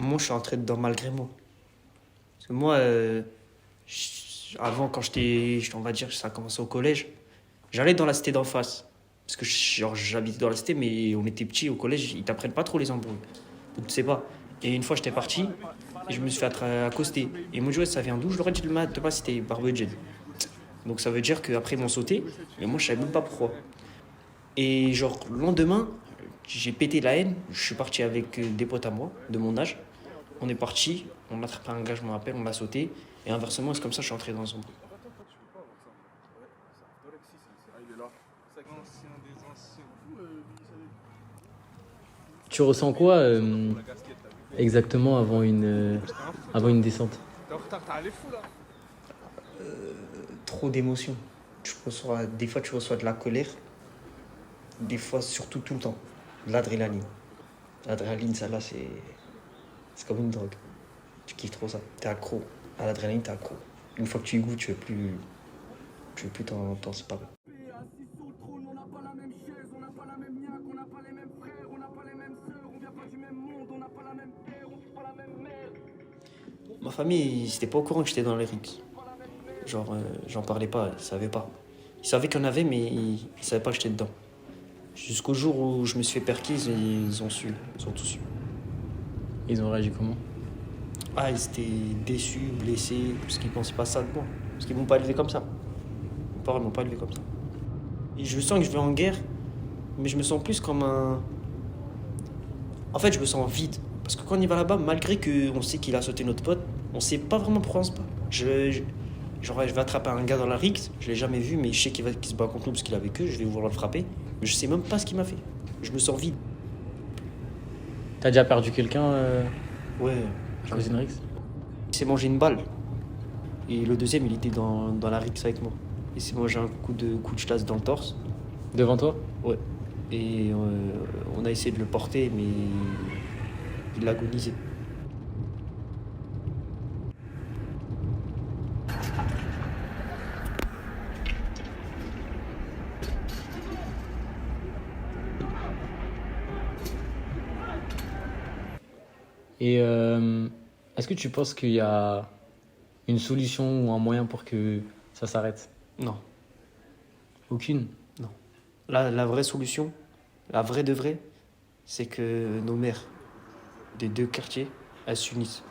Moi, je suis entré dedans malgré moi. Parce que moi, avant, quand on va dire, ça a commencé au collège, j'allais dans la cité d'en face. Parce que genre, j'habitais dans la cité, mais on était petits au collège, ils t'apprennent pas trop les embrouilles. Donc, tu sais pas. Et une fois, j'étais parti, et je me suis fait accoster. Et ils m'ont dit, ouais, ça vient d'où? Je leur ai dit de ma cité, Barbedjen. Donc, ça veut dire qu'après, ils m'ont sauté, mais moi, je savais même pas pourquoi. Et genre, le lendemain, j'ai pété la haine. Je suis parti avec des potes à moi, de mon âge. On est parti, on a attrapé un gars, je me rappelle, on l'a sauté. Et inversement, c'est comme ça que je suis entré dans son. Tu ressens quoi exactement avant une descente? Trop d'émotions. Des fois, tu reçois de la colère. Des fois, surtout tout le temps. De l'adrénaline. L'adrénaline, ça là, c'est comme une drogue. Tu kiffes trop ça. T'es accro. À l'adrénaline, t'es accro. Une fois que tu y goûtes, tu veux plus t'en séparer. Assis sur le trône, on n'a pas la même chaise, on n'a pas la même niaque, on n'a pas les mêmes frères, on n'a pas les mêmes sœurs, on vient pas du même monde, on n'a pas la même terre, on suit pas la même mère. Ma famille, ils étaient pas au courant que j'étais dans les RICS. Genre, j'en parlais pas, ils savaient pas. Ils savaient qu'il y en avait, mais ils savaient pas que j'étais dedans. Jusqu'au jour où je me suis fait perquise, ils ont su. Ils ont tout su. Ils ont réagi comment? Ah, ils étaient déçus, blessés, parce qu'ils pensaient pas ça de moi. Parce qu'ils m'ont pas élevé comme ça. Mes parents m'ont pas élevé comme ça. Et je sens que je vais en guerre, mais je me sens plus comme un. En fait, je me sens vide. Parce que quand on y va là-bas, malgré qu'on sait qu'il a sauté notre pote, on sait pas vraiment pourquoi on se bat. Genre, je vais attraper un gars dans la rixe, je l'ai jamais vu, mais je sais qu'il se bat contre nous parce qu'il est avec eux, je vais vouloir le frapper. Mais je sais même pas ce qu'il m'a fait. Je me sens vide. T'as déjà perdu quelqu'un Ouais. à cause d'une rixe? Il s'est mangé une balle. Et le deuxième, il était dans la rixe avec moi. Il s'est mangé un coup de chlasse dans le torse. Devant toi? Ouais. Et on a essayé de le porter, mais il agonisait. Et est-ce que tu penses qu'il y a une solution ou un moyen pour que ça s'arrête? Non, Aucune. non. La vraie solution, la vraie de vraie, c'est que nos mères des deux quartiers, elles s'unissent.